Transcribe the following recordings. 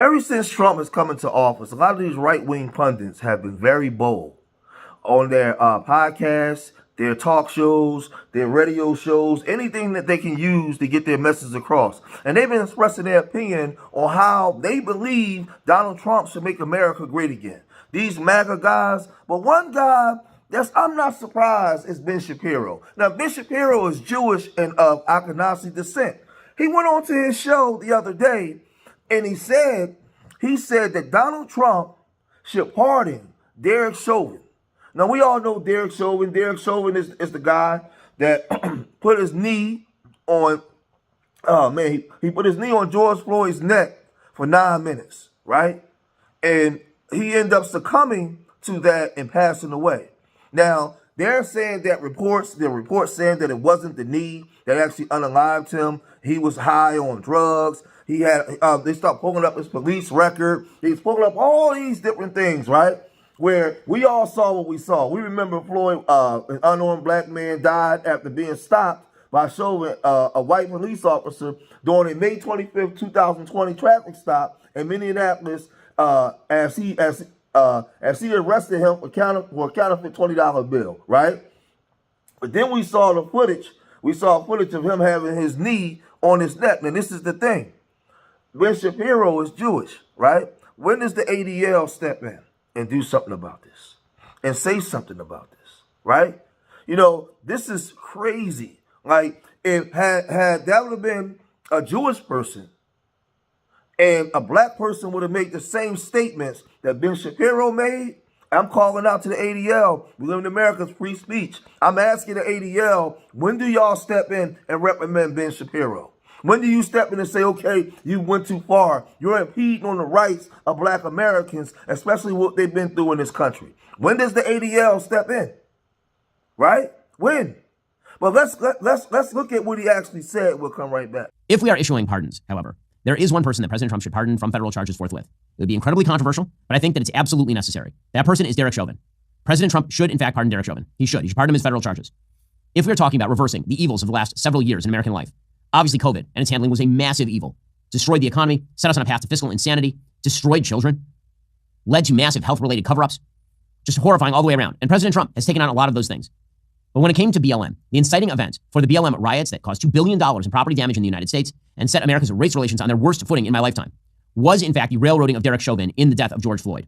Ever since Trump has come into office, a lot of these right-wing pundits have been very bold on their podcasts, their talk shows, their radio shows, anything that they can use to get their message across. And they've been expressing their opinion on how they believe Donald Trump should make America great again. These MAGA guys, but one guy I'm not surprised is Ben Shapiro. Now, Ben Shapiro is Jewish and of Ashkenazi descent. He went on to his show the other day and he said that Donald Trump should pardon Derek Chauvin. Now, we all know Derek Chauvin. Derek Chauvin is the guy that put his knee on, he put his knee on George Floyd's neck for 9 minutes, right? And he ended up succumbing to that and passing away. Now, they're saying that the reports saying that it wasn't the knee that actually unalived him. He was high on drugs. He had, they start pulling up his police record. He's pulling up all these different things, right? Where we all saw what we saw. We remember Floyd, an unarmed black man, died after being stopped by Chauvin, a white police officer, during a May 25th, 2020 traffic stop in Minneapolis, as he arrested him for a counterfeit $20 bill, right? But then we saw the footage. We saw footage of him having his knee on his neck. And this is the thing. Ben Shapiro is Jewish, right? When does the ADL step in and do something about this and say something about this, right? You know, this is crazy. Like, if had that would have been a Jewish person and a black person would have made the same statements that Ben Shapiro made, I'm calling out to the ADL. We live in America's free speech. I'm asking the ADL, when do y'all step in and reprimand Ben Shapiro? When do you step in and say, okay, you went too far? You're impeding on the rights of black Americans, especially what they've been through in this country. When does the ADL step in? Right? When? But let's look at what he actually said. We'll come right back. If we are issuing pardons, however, there is one person that President Trump should pardon from federal charges forthwith. It would be incredibly controversial, but I think that it's absolutely necessary. That person is Derek Chauvin. President Trump should, in fact, pardon Derek Chauvin. He should. He should pardon him his federal charges. If we're talking about reversing the evils of the last several years in American life, obviously COVID and its handling was a massive evil. Destroyed the economy, set us on a path to fiscal insanity, destroyed children, led to massive health-related cover-ups, just horrifying all the way around. And President Trump has taken on a lot of those things. But when it came to BLM, the inciting event for the BLM riots that caused $2 billion in property damage in the United States and set America's race relations on their worst footing in my lifetime was, in fact, the railroading of Derek Chauvin in the death of George Floyd.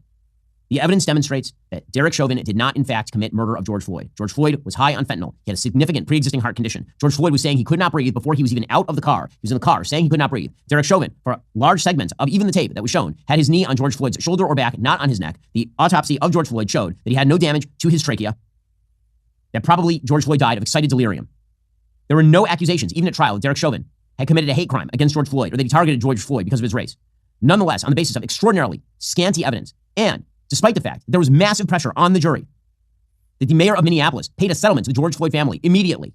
The evidence demonstrates that Derek Chauvin did not, in fact, commit murder of George Floyd. George Floyd was high on fentanyl. He had a significant pre-existing heart condition. George Floyd was saying he could not breathe before he was even out of the car. He was in the car saying he could not breathe. Derek Chauvin, for large segments of even the tape that was shown, had his knee on George Floyd's shoulder or back, not on his neck. The autopsy of George Floyd showed that he had no damage to his trachea, that probably George Floyd died of excited delirium. There were no accusations, even at trial, that Derek Chauvin had committed a hate crime against George Floyd or that he targeted George Floyd because of his race. Nonetheless, on the basis of extraordinarily scanty evidence, and despite the fact that there was massive pressure on the jury, that the mayor of Minneapolis paid a settlement to the George Floyd family immediately,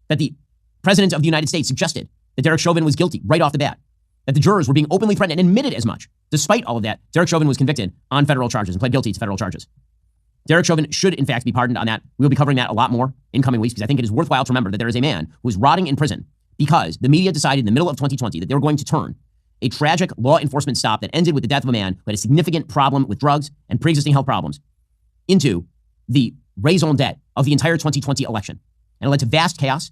that the president of the United States suggested that Derek Chauvin was guilty right off the bat, that the jurors were being openly threatened and admitted as much. Despite all of that, Derek Chauvin was convicted on federal charges and pled guilty to federal charges. Derek Chauvin should, in fact, be pardoned on that. We'll be covering that a lot more in coming weeks because I think it is worthwhile to remember that there is a man who is rotting in prison because the media decided in the middle of 2020 that they were going to turn a tragic law enforcement stop that ended with the death of a man who had a significant problem with drugs and pre-existing health problems into the raison d'etre of the entire 2020 election. And it led to vast chaos.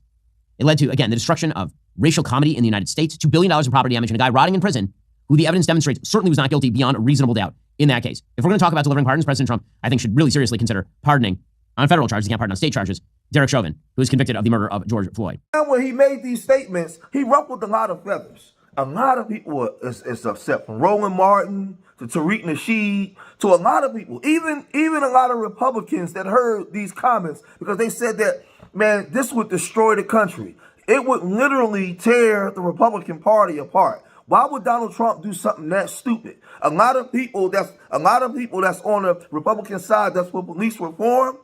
It led to, again, the destruction of racial comedy in the United States, $2 billion in property damage, and a guy rotting in prison who the evidence demonstrates certainly was not guilty beyond a reasonable doubt in that case. If we're going to talk about delivering pardons, President Trump, I think, should really seriously consider pardoning on federal charges, he can't pardon on state charges, Derek Chauvin, who was convicted of the murder of George Floyd. And when he made these statements, he ruffled a lot of feathers. A lot of people is upset, from Roland Martin to Tariq Nasheed to a lot of people, even a lot of Republicans that heard these comments because they said that, man, this would destroy the country. It would literally tear the Republican Party apart. Why would Donald Trump do something that stupid? A lot of people that's on the Republican side that's for police reform,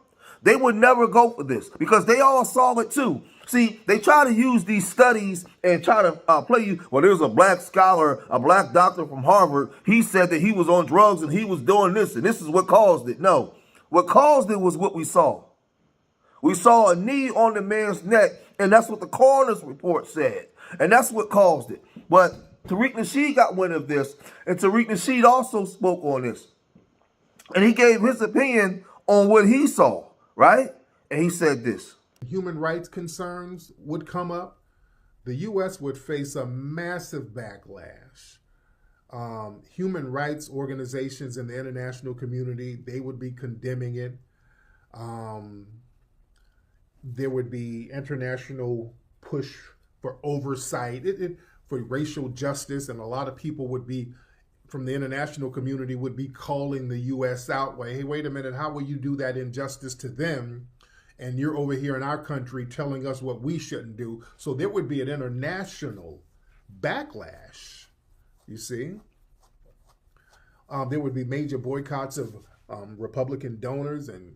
they would never go for this because they all saw it too. See, they try to use these studies and try to play you. Well, there's a black scholar, a black doctor from Harvard. He said that he was on drugs and he was doing this, and this is what caused it. No, what caused it was what we saw. We saw a knee on the man's neck, and that's what the coroner's report said, and that's what caused it. But Tariq Nasheed got wind of this, and Tariq Nasheed also spoke on this. And he gave his opinion on what he saw, right? And he said this. Human rights concerns would come up, the U.S. would face a massive backlash. Human rights organizations in the international community, they would be condemning it. There would be international push for oversight, for racial justice, and a lot of people would be, from the international community, would be calling the U.S. out. Like, hey, wait a minute, how will you do that injustice to them? And you're over here in our country telling us what we shouldn't do. So there would be an international backlash, you see. There would be major boycotts of Republican donors and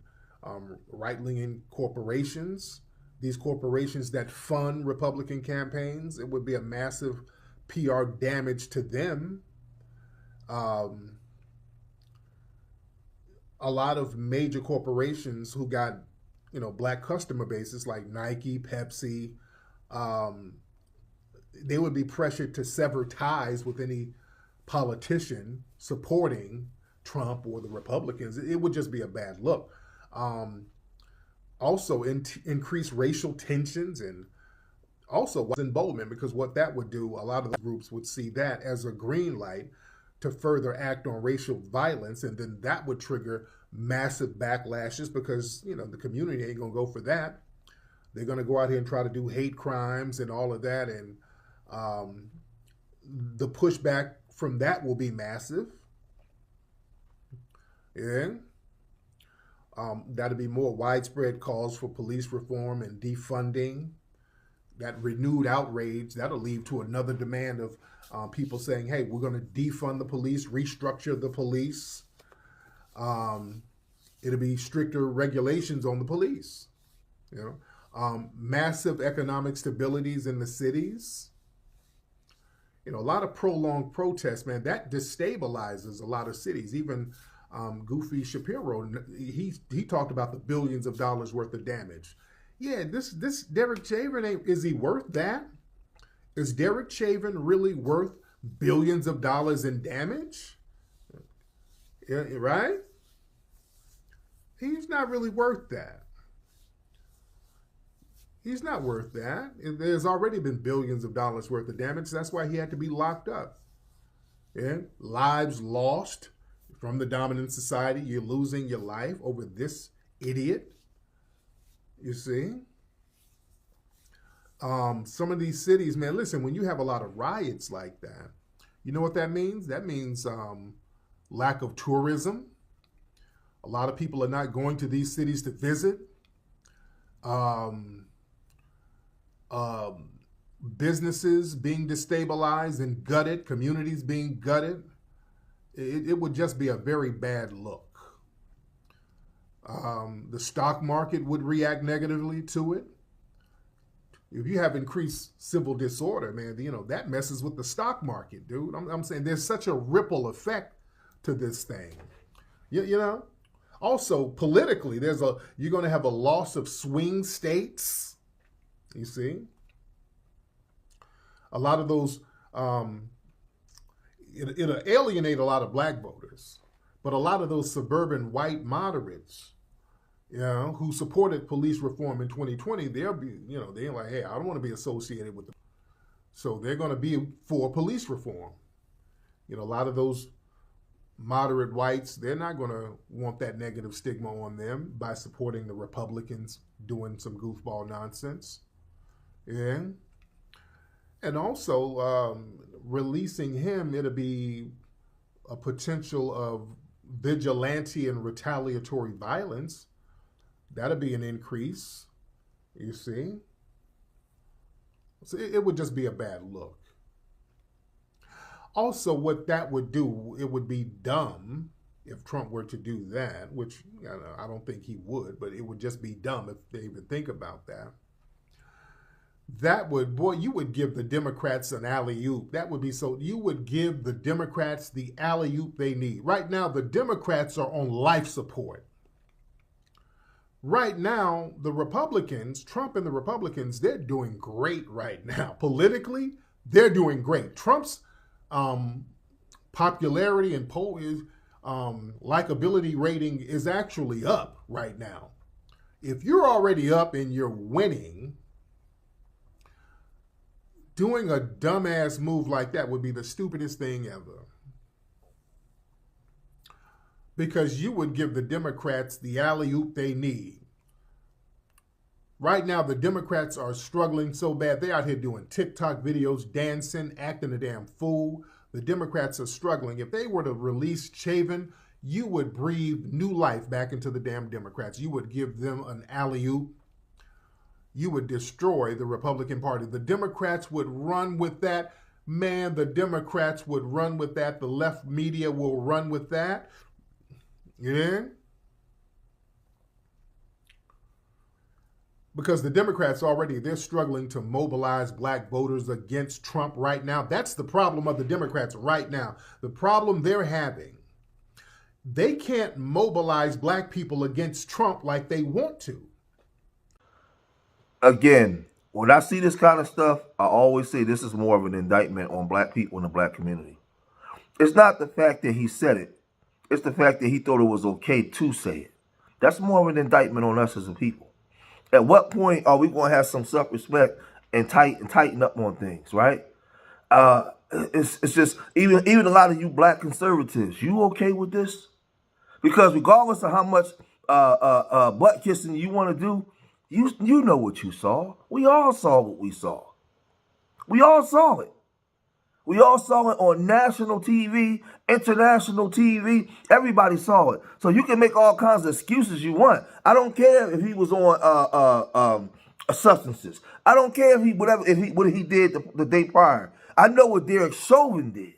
right-leaning corporations. These corporations that fund Republican campaigns, it would be a massive PR damage to them. A lot of major corporations who got, black customer bases like Nike, Pepsi, they would be pressured to sever ties with any politician supporting Trump or the Republicans. It would just be a bad look. Also, increase racial tensions, and also emboldenment, because what that would do, a lot of the groups would see that as a green light to further act on racial violence, and then that would trigger massive backlashes because, the community ain't going to go for that. They're going to go out here and try to do hate crimes and all of that, and the pushback from that will be massive. Yeah. That'll be more widespread calls for police reform and defunding. That renewed outrage, that'll lead to another demand of people saying, hey, we're going to defund the police, restructure the police. It'll be stricter regulations on the police. Massive economic stabilities in the cities. A lot of prolonged protests, man, that destabilizes a lot of cities. Even Goofy Shapiro, he talked about the billions of dollars worth of damage. Yeah, this Derek Chauvin, is he worth that? Is Derek Chauvin really worth billions of dollars in damage? Yeah, right? He's not really worth that. He's not worth that. There's already been billions of dollars worth of damage. That's why he had to be locked up. Yeah, lives lost from the dominant society. You're losing your life over this idiot. You see? Some of these cities, man, listen, when you have a lot of riots like that, you know what that means? That means lack of tourism. A lot of people are not going to these cities to visit. Businesses being destabilized and gutted, communities being gutted. It would just be a very bad look. The stock market would react negatively to it. If you have increased civil disorder, man, that messes with the stock market, dude. I'm saying there's such a ripple effect to this thing. Also, politically, you're going to have a loss of swing states. You see? A lot of those, it'll alienate a lot of black voters, but a lot of those suburban white moderates, who supported police reform in 2020, they'll be, they're like, hey, I don't want to be associated with them. So they're going to be for police reform. A lot of those moderate whites, they're not going to want that negative stigma on them by supporting the Republicans doing some goofball nonsense. Yeah. And also, releasing him, it'll be a potential of vigilante and retaliatory violence. That'll be an increase, you see. So it would just be a bad look. Also, what that would do, it would be dumb if Trump were to do that, which I don't think he would, but it would just be dumb if they even think about that. That would, boy, you would give the Democrats an alley-oop. That would be so, you would give the Democrats the alley-oop they need. Right now, the Democrats are on life support. Right now, the Republicans, Trump and the Republicans, they're doing great right now. Politically, they're doing great. Trump's popularity and likability rating is actually up right now. If you're already up and you're winning, doing a dumbass move like that would be the stupidest thing ever. Because you would give the Democrats the alley-oop they need. Right now, the Democrats are struggling so bad. They're out here doing TikTok videos, dancing, acting a damn fool. The Democrats are struggling. If they were to release Chauvin, you would breathe new life back into the damn Democrats. You would give them an alley-oop. You would destroy the Republican Party. The Democrats would run with that. Man, the Democrats would run with that. The left media will run with that. Yeah? Because the Democrats already, they're struggling to mobilize black voters against Trump right now. That's the problem of the Democrats right now. The problem they're having, they can't mobilize black people against Trump like they want to. Again, when I see this kind of stuff, I always say this is more of an indictment on black people in the black community. It's not the fact that he said it. It's the fact that he thought it was okay to say it. That's more of an indictment on us as a people. At what point are we going to have some self-respect and tighten up on things, right? It's just, even a lot of you black conservatives, you okay with this? Because regardless of how much butt kissing you want to do, you know what you saw. We all saw what we saw. We all saw it. We all saw it on national TV, international TV. Everybody saw it. So you can make all kinds of excuses you want. I don't care if he was on substances. I don't care if what he did the day prior. I know what Derek Chauvin did.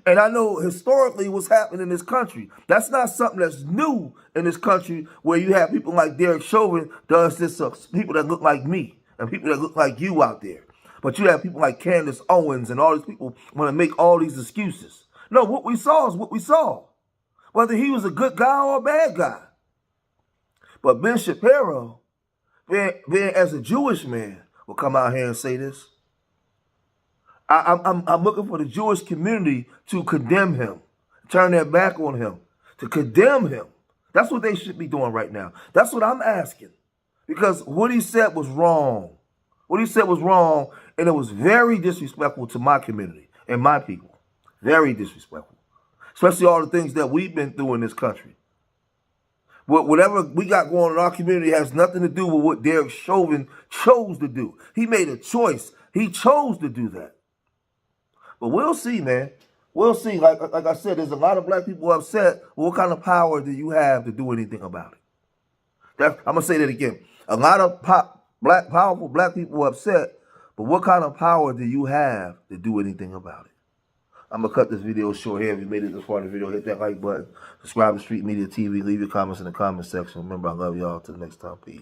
And I know historically what's happening in this country. That's not something that's new in this country where you have people like Derek Chauvin does this, people that look like me and people that look like you out there. But you have people like Candace Owens and all these people want to make all these excuses. No, what we saw is what we saw. Whether he was a good guy or a bad guy. But Ben Shapiro, being as a Jewish man, will come out here and say this. I'm looking for the Jewish community to condemn him, turn their back on him, to condemn him. That's what they should be doing right now. That's what I'm asking. Because what he said was wrong. What he said was wrong, and it was very disrespectful to my community and my people. Very disrespectful. Especially all the things that we've been through in this country. Whatever we got going in our community has nothing to do with what Derek Chauvin chose to do. He made a choice. He chose to do that. But we'll see, man. We'll see. Like I said, there's a lot of black people upset. What kind of power do you have to do anything about it? I'm going to say that again. A lot of powerful black people upset, but what kind of power do you have to do anything about it? I'm going to cut this video short here. If you made it this far in the video, hit that like button. Subscribe to Street Media TV. Leave your comments in the comment section. Remember, I love y'all. Till next time. Peace.